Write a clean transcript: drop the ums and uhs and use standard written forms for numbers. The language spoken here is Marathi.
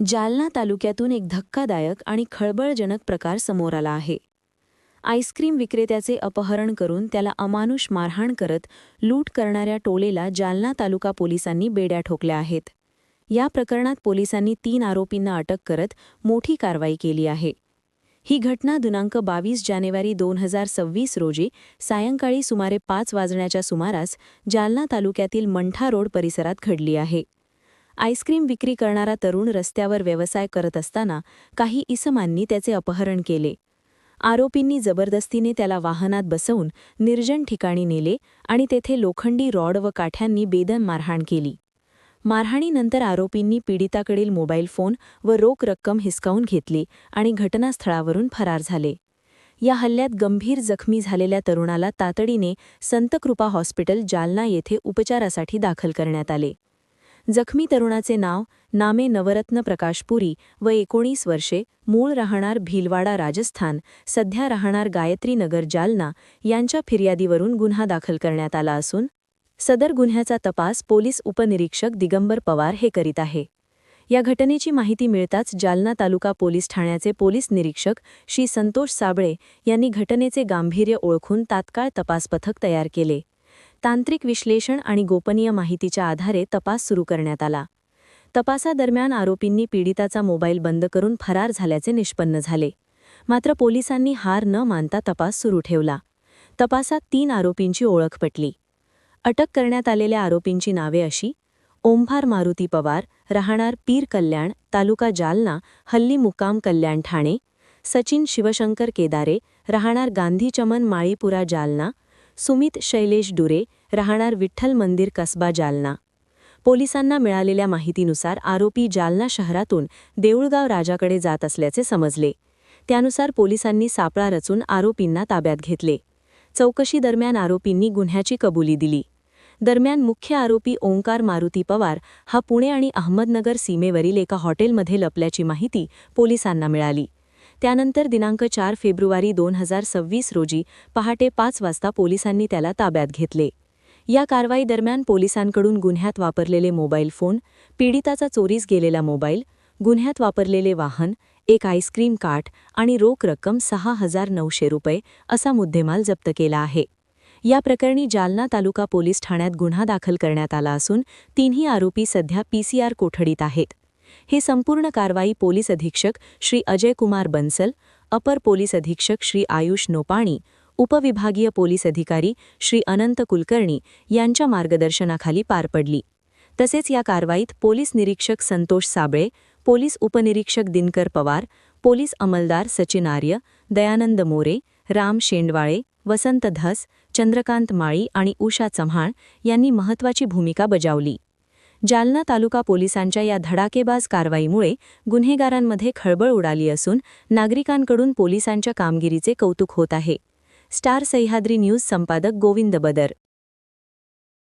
जालना तालुक्यातून एक धक्कादायक आणि खळबळजनक प्रकार समोर आला आहे. आईस्क्रीम विक्रेत्याचे अपहरण करून त्याला अमानुष मारहाण करत लूट करणाऱ्या टोळीला जालना तालुका पोलिसांनी बेड्या ठोकल्या आहेत. या प्रकरणात पोलिसांनी 3 आरोपींना अटक करत मोठी कारवाई केली आहे. ही घटना दिनांक 22 जानेवारी 2026 रोजी सायंकाळी सुमारे 5 वाजण्याच्या सुमारास जालना तालुक्यातील मंठा रोड परिसरात घडली आहे. आईस्क्रीम विक्री करणारा तरुण रस्त्यावर व्यवसाय करत असताना काही इसमांनी त्याचे अपहरण केले. आरोपींनी जबरदस्तीने त्याला वाहनात बसवून निर्जन ठिकाणी नेले आणि तेथे लोखंडी रॉड व काठ्यांनी बेदम मारहाण केली. मारहाणीनंतर आरोपींनी पीडिताकडील मोबाईल फोन व रोख रक्कम हिसकावून घेतली आणि घटनास्थळावरून फरार झाले. या हल्ल्यात गंभीर जखमी झालेल्या तरुणाला तातडीने संतकृपा हॉस्पिटल जालना येथे उपचारासाठी दाखल करण्यात आले. जखमी तरुणाचे नाव नामे नवरत्न प्रकाशपुरी व 19 वर्षे, मूळ राहणार भीलवाडा राजस्थान, सध्या राहणार गायत्री नगर जालना यांच्या फिर्यादीवरून गुन्हा दाखल करण्यात आला असून सदर गुन्ह्याचा तपास पोलीस उपनिरीक्षक दिगंबर पवार हे करीत आहे. या घटनेची माहिती मिळताच जालना तालुका पोलीस ठाण्याचे पोलीस निरीक्षक श्री संतोष साबळे यांनी घटनेचे गांभीर्य ओळखून तात्काळ तपास पथक तयार केले. तांत्रिक विश्लेषण आणि गोपनीय माहितीच्या आधारे तपास सुरू करण्यात आला. तपासादरम्यान आरोपींनी पीडिताचा मोबाईल बंद करून फरार झाल्याचे निष्पन्न झाले. मात्र पोलिसांनी हार न मानता तपास सुरू ठेवला. तपासात 3 आरोपींची ओळख पटली. अटक करण्यात आलेल्या आरोपींची नावे अशी: ओंभार मारुती पवार, राहणार पीर कल्याण, तालुका जालना, हल्ली मुक्काम कल्याण ठाणे; सचिन शिवशंकर केदारे, राहणार गांधी चमन माळीपुरा जालना; सुमित शैलेश डुरे, राहणार विठ्ठल मंदिर कसबा जालना. पोलिसांना मिळालेल्या माहितीनुसार आरोपी जालना शहरातून देऊळगाव राजाकडे जात असल्याचे समजले. त्यानुसार पोलिसांनी सापळा रचून आरोपींना ताब्यात घेतले. चौकशीदरम्यान आरोपींनी गुन्ह्याची कबुली दिली. दरम्यान मुख्य आरोपी ओंकार मारुती पवार हा पुणे आणि अहमदनगर सीमेवरील एका हॉटेलमध्ये लपल्याची माहिती पोलिसांना मिळाली. त्यानंतर दिनांक 4 फेब्रुवारी 2026 रोजी पहाटे 5 वाजता पोलिसांनी त्याला ताब्यात घेतले. या कारवाईदरम्यान पोलिसांकडून गुन्ह्यात वापरलेले मोबाईल फोन, पीडिताचा चोरीस गेलेला मोबाईल, गुन्ह्यात वापरलेले वाहन, एक आईस्क्रीम कार्ट आणि रोख रक्कम 6,900 रुपये असा मुद्देमाल जप्त केला आहे. या प्रकरणी जालना तालुका पोलीस ठाण्यात गुन्हा दाखल करण्यात आला असून 3ही आरोपी सध्या PCR कोठडीत आहेत. ही संपूर्ण कारवाई पोलीस अधीक्षक श्री अजय कुमार बन्सल, अपर पोलीस अधीक्षक श्री आयुष नोपाणी, उपविभागीय पोलीस अधिकारी श्री अनंत कुलकर्णी यांच्या मार्गदर्शनाखाली पार पडली. तसेच या कारवाईत पोलीस निरीक्षक संतोष साबळे, पोलीस उपनिरीक्षक दिनकर पवार, पोलीस अंमलदार सचिन आर्य, दयानंद मोरे, राम शेंडवाळे, वसंत धस, चंद्रकांत माळी आणि उषा चव्हाण यांनी महत्त्वाची भूमिका बजावली. जालना तालुका पोलिसांच्या या धडाकेबाज कारवाईमुळे गुन्हेगारांमध्ये खळबळ उडाली असून नागरिकांकडून पोलिसांच्या कामगिरीचे कौतुक होत आहे. स्टार सह्याद्री न्यूज संपादक गोविंद बदर.